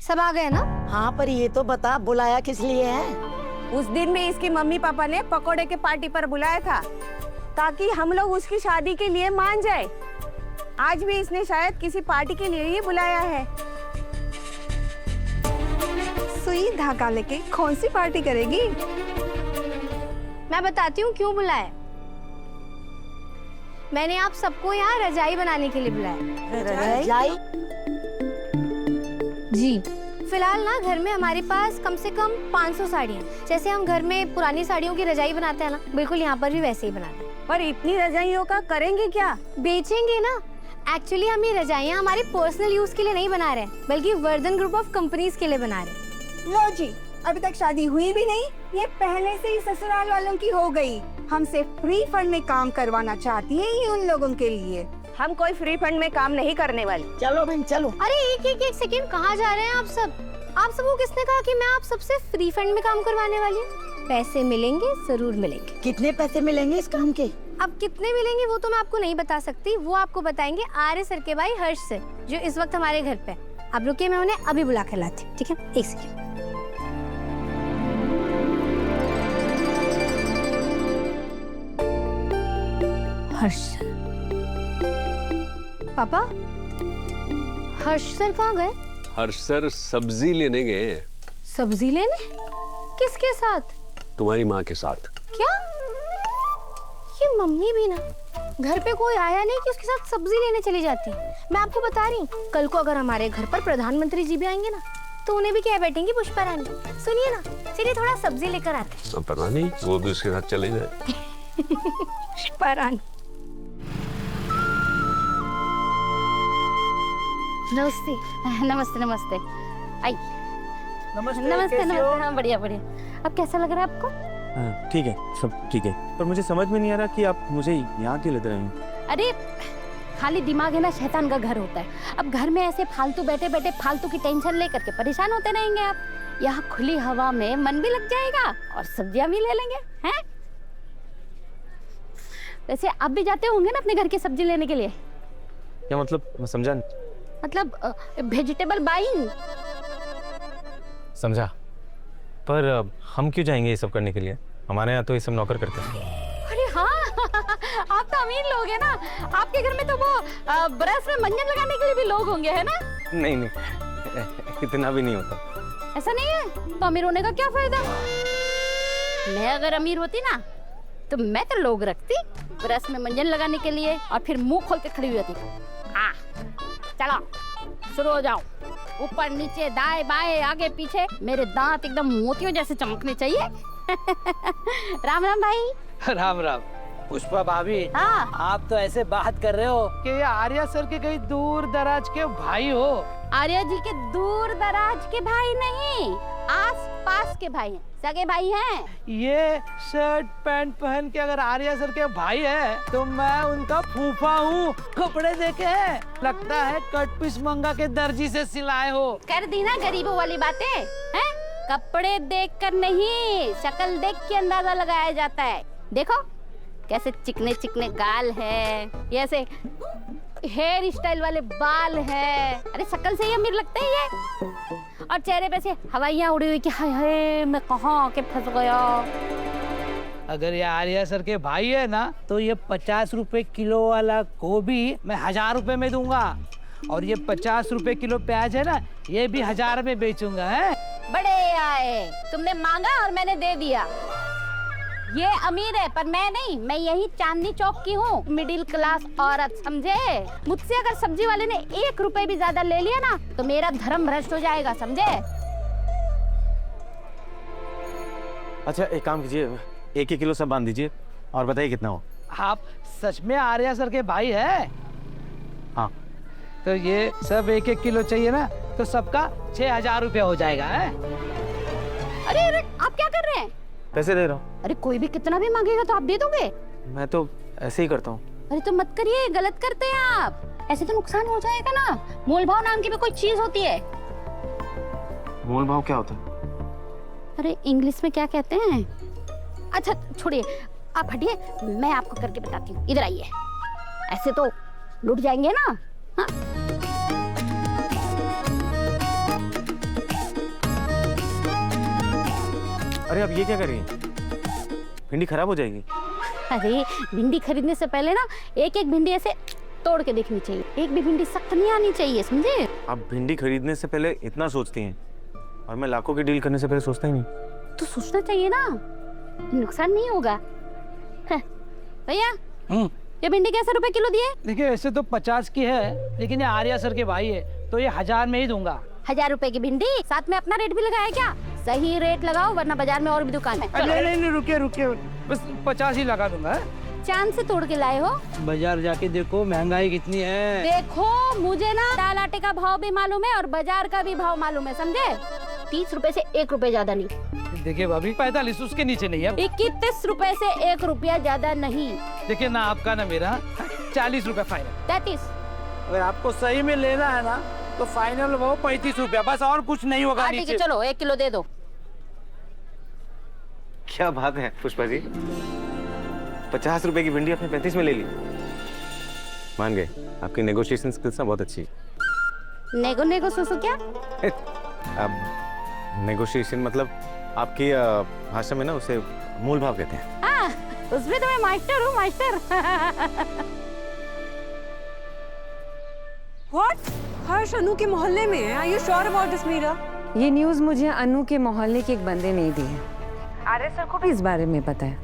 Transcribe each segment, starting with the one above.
सब आ गए ना? हाँ, पर ये तो बता बुलाया किस लिए है? उस दिन भी इसके मम्मी पापा ने पकोड़े के पार्टी पर बुलाया था ताकि हम लोग उसकी शादी के लिए मान जाए। आज भी इसने शायद किसी पार्टी के लिए ही बुलाया है। सुई धागा लेके कौन सी पार्टी करेगी? मैं बताती हूँ क्यों बुलाया। मैंने आप सबको यहाँ रजाई बनाने के लिए बुलाया। रजाई? जी, फिलहाल ना घर में हमारे पास कम से कम 500 साड़ियाँ। जैसे हम घर में पुरानी साड़ियों की रजाई बनाते हैं ना, बिल्कुल यहाँ पर भी वैसे ही बनाते हैं। पर इतनी रजाइयों का करेंगे क्या? बेचेंगे ना। एक्चुअली हम ये रजाइयाँ हमारे पर्सनल यूज के लिए नहीं बना रहे हैं, बल्कि वर्धन ग्रुप ऑफ कंपनीज के लिए बना रहे हैं। लो जी, अभी तक शादी हुई भी नहीं, ये पहले से ही ससुराल वालों की हो गई। हमसे फ्री फंड में काम करवाना चाहती है ये उन लोगों के लिए। हम कोई फ्री फंड में काम नहीं करने वाले। चलो बहन चलो। अरे एक सेकेंड, कहाँ जा रहे हैं आप सब? आप सबको किसने कहा कि मैं आप सबसे फ्री फंड में काम करवाने वाली हूँ? पैसे मिलेंगे, जरूर मिलेंगे। कितने पैसे मिलेंगे इस काम के? अब कितने मिलेंगे वो तो मैं आपको नहीं बता सकती, वो आपको बताएंगे आर्य सर के भाई हर्ष सर, जो इस वक्त हमारे घर पे। आप रुकिए, मैं उन्हें अभी बुला कर लाती हूँ, ठीक है? एक सेकेंड। हर्ष सर। पापा, हर्ष सर कहाँ गए? हर्ष सर सब्जी लेने गए हैं। सब्जी लेने? किसके साथ? तुम्हारी माँ के साथ। क्या? ये मम्मी भी ना, घर पे कोई आया नहीं कि उसके साथ सब्जी लेने चली जाती। मैं आपको बता रही हूँ, कल को अगर हमारे घर पर प्रधानमंत्री जी भी आएंगे ना, तो उन्हें भी क्या बैठेंगी पुष्पा रानी। सुनिए ना, चलिए थोड़ा सब्जी लेकर आते हैं। पता नहीं, वो भी उसके साथ चले जाए। पुष्पा रानी। नमस्ते। नमस्ते नमस्ते। आई। नमस्ते। नमस्ते नमस्ते। हाँ, बढ़िया बढ़िया। अब कैसा लग रहा है आपको? हाँ, ठीक है, सब ठीक है। पर मुझे समझ में नहीं आ रहा कि आप मुझे यहाँ क्यों लेते रहे हैं। अरे खाली दिमाग है ना, शैतान का घर होता है। अब घर में ऐसे फालतू बैठे बैठे फालतू की टेंशन लेकर के परेशान होते रहेंगे आप। यहाँ खुली हवा में मन भी लग जाएगा और सब्जियां भी ले लेंगे, हैं? वैसे आप भी जाते होंगे ना अपने घर की सब्जी लेने के लिए? क्या मतलब? मैं समझा नहीं। मतलब वेजिटेबल बाइंग। समझा, पर हम क्यों जाएंगे ये सब करने के लिए? हमारे यहाँ तो ये सब नौकर करते हैं। अरे हाँ, आप तो अमीर लोग हैं ना। आपके घर में तो वो ब्रश में मंजन लगाने के लिए भी लोग होंगे, है ना? नहीं नहीं, इतना भी नहीं होता। ऐसा नहीं है तो अमीर होने का क्या फायदा? मैं अगर अमीर होती ना, तो मैं तो लोग रखती ब्रश में मंजन लगाने के लिए और फिर मुंह खोल के खड़ी हुई होती। चलो शुरू हो जाओ। ऊपर नीचे दाएं बाएं आगे पीछे, मेरे दांत एकदम मोतियों जैसे चमकने चाहिए। राम राम भाई। राम राम। पुष्पा भाभी, हाँ, आप तो ऐसे बात कर रहे हो कि ये आर्या सर के कहीं दूर दराज के भाई हो। आर्या जी के दूर दराज के भाई नहीं, आस पास के भाई हैं, सगे भाई हैं। ये शर्ट पैंट पहन के अगर आर्या सर के भाई है तो मैं उनका फूफा हूँ। कपड़े देखे हैं, लगता है कट पीस मंगा के दर्जी से सिलाए हो। कर दी ना गरीबों वाली बातें, हैं? कपड़े देखकर नहीं, शक्ल देख के अंदाजा लगाया जाता है। देखो कैसे चिकने चिकने गाल है, ये ऐसे हेयर स्टाइल वाले बाल है। अरे शक्ल से ही अमीर लगते हैं ये। और चेहरे पे से हवाइयाँ उड़ी हुई कि हाय हाय मैं कहाँ आके फंस गया। अगर ये आर्या सर के भाई है ना, तो ये 50 रुपए किलो वाला गोभी मैं 1000 रुपए में दूंगा, और ये 50 रुपए किलो प्याज है ना, ये भी 1000 में बेचूंगा। है बड़े आए, तुमने मांगा और मैंने दे दिया। ये अमीर है पर मैं नहीं, मैं यही चांदनी चौक की हूँ, मिडिल क्लास औरत, समझे? मुझसे अगर सब्जी वाले ने 1 रुपए भी ज्यादा ले लिया ना, तो मेरा धर्म भ्रष्ट हो जाएगा, समझे? अच्छा एक काम कीजिए, 1 किलो सब बांध दीजिए और बताइए कितना हो। आप सच में आर्या सर के भाई है? हाँ। तो ये सब 1-1 किलो चाहिए ना, तो सबका 6000 रुपया हो जाएगा। है? अरे अरे आप क्या कर रहे हैं? पैसे दे रहा हूँ। अरे कोई भी कितना भी मांगेगा तो आप दे दोगे? मैं तो ऐसे ही करता हूँ। अरे तो मत करिए, गलत करते हैं आप। ऐसे तो नुकसान हो जाएगा ना। मोल भाव नाम की भी कोई चीज होती है। मोल भाव क्या होता है? अरे इंग्लिश में क्या कहते हैं? अच्छा छोड़िए, आप हटिए, मैं आपको करके बताती हूँ। इधर आइए, ऐसे तो लुट जाएंगे ना। हाँ अरे अब ये क्या कर रही हैं? भिंडी खराब हो जाएगी। अरे भिंडी खरीदने से पहले ना एक एक भिंडी ऐसे तोड़ के देखनी चाहिए, एक भी भिंडी सख्त नहीं आनी चाहिए, समझे? आप भिंडी खरीदने से पहले इतना सोचती हैं और मैं लाखों की डील करने से पहले सोचता ही नहीं। तो सोचना चाहिए ना, नुकसान नहीं होगा। भैया ये भिंडी कैसे रुपए किलो दिए? देखिए ऐसे तो 50 की है, लेकिन ये आर्या सर के भाई है तो ये 1000 में ही दूंगा। 1000 रुपए की भिंडी, साथ में अपना रेट भी लगाया क्या? सही रेट लगाओ वरना बाजार में और भी दुकान है। नहीं रुकिए रुकिए, बस 50 ही लगा दूंगा। चांद से तोड़ के लाए हो? बाजार जाके देखो महंगाई कितनी है। देखो मुझे ना दाल आटे का भाव भी मालूम है और बाजार का भी भाव मालूम है, समझे? 30 रुपए से 1 रुपए ज्यादा नहीं। देखिए भाभी 45 उसके नीचे नहीं है। 31 रुपए से 1 रुपया ज्यादा नहीं। देखिए ना आपका ना मेरा 40 रुपए फाइनल। 33। अगर आपको सही में लेना है ना तो फाइनल वो 35 रुपया, बस और कुछ नहीं होगा ठीक है नीचे। चलो 1 किलो दे दो। क्या बात है पुष्पा जी, 50 रुपए की भिंडी आपने 35 में ले ली। मान गए, आपकी नेगोशिएशन स्किल्स ना बहुत अच्छी। नेगो सुसु क्या? अब नेगोशिएशन मतलब आपकी भाषा में ना उसे मूल भाव कहते हैं। उसमें तो मैं मास्टर हूँ, मास्टर। What? हर्ष अनु के मोहल्ले में है। Are you sure about this, Meera? ये न्यूज़ मुझे अनु के मोहल्ले के एक बंदे ने ही दी है। आर्य सर को भी इस बारे में पता है।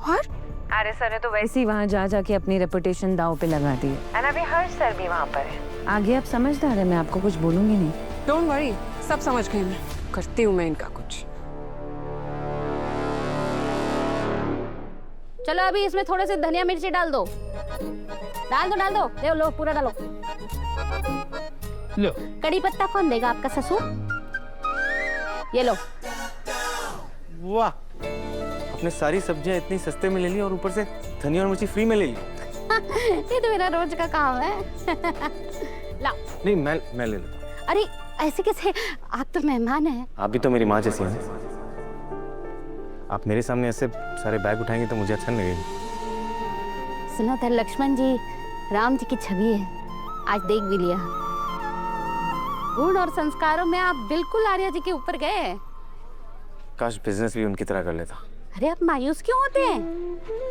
और? आर्य सर ने तो वैसे ही वहाँ जा जाके अपनी रेपुटेशन दांव पे लगा दी है। और अभी हर्ष सर भी वहाँ पर है। आगे आप समझदार है, मैं आपको कुछ बोलूंगी नहीं। Don't worry, सब समझ गई मैं। करती हूँ मैं इनका कुछ। चलो अभी इसमें थोड़े से धनिया मिर्ची डाल दो। डाल दो, ले लो पूरा डालो। लो। कड़ी पत्ता कौन देगा? आपका ससुर। ये लो। वाह, आपने सारी सब्जियां इतनी सस्ते में ले ली और ऊपर से धनिया और मिर्ची फ्री में ले ली। ये तो मेरा रोज का काम है। ला। नहीं मैं ले लूं। अरे ऐसे कैसे, आप तो मेहमान हैं। आप भी तो मेरी माँ जैसी हैं। आप मेरे सामने ऐसे सारे बैग उठाएंगे तो मुझे अच्छा नहीं लगेगा। सुनो तो लक्ष्मण जी राम जी की छवि है, आज देख भी लिया। गुण और संस्कारों में आप बिल्कुल आर्या जी के ऊपर गए। काश बिजनेस भी उनकी तरह कर लेता। अरे आप मायूस क्यों होते हैं?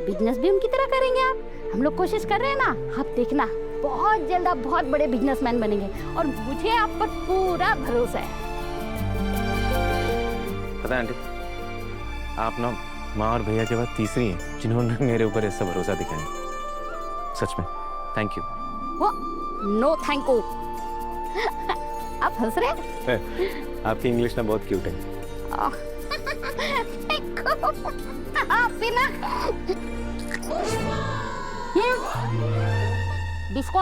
बिजनेस भी उनकी तरह करेंगे आप। हम लोग कोशिश कर रहे हैं ना, आप देखना बहुत जल्द आप बहुत बड़े बिजनेसमैन बनेंगे और मुझे आप पर पूरा भरोसा है। पता है आंटी, आप ना माँ और भैया के बाद तीसरी हैं जिन्होंने मेरे ऊपर ऐसा भरोसा दिखाया। सच में थैंक यू। वो नो थैंक यू। आप हंस रहे हैं? आपकी इंग्लिश ना बहुत क्यूट है। आप भी ना।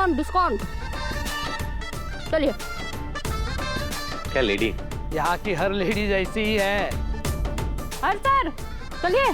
डिस्काउंट। चलिए। क्या लेडी? यहाँ की हर लेडीज ऐसी ही है। हर सर चलिए।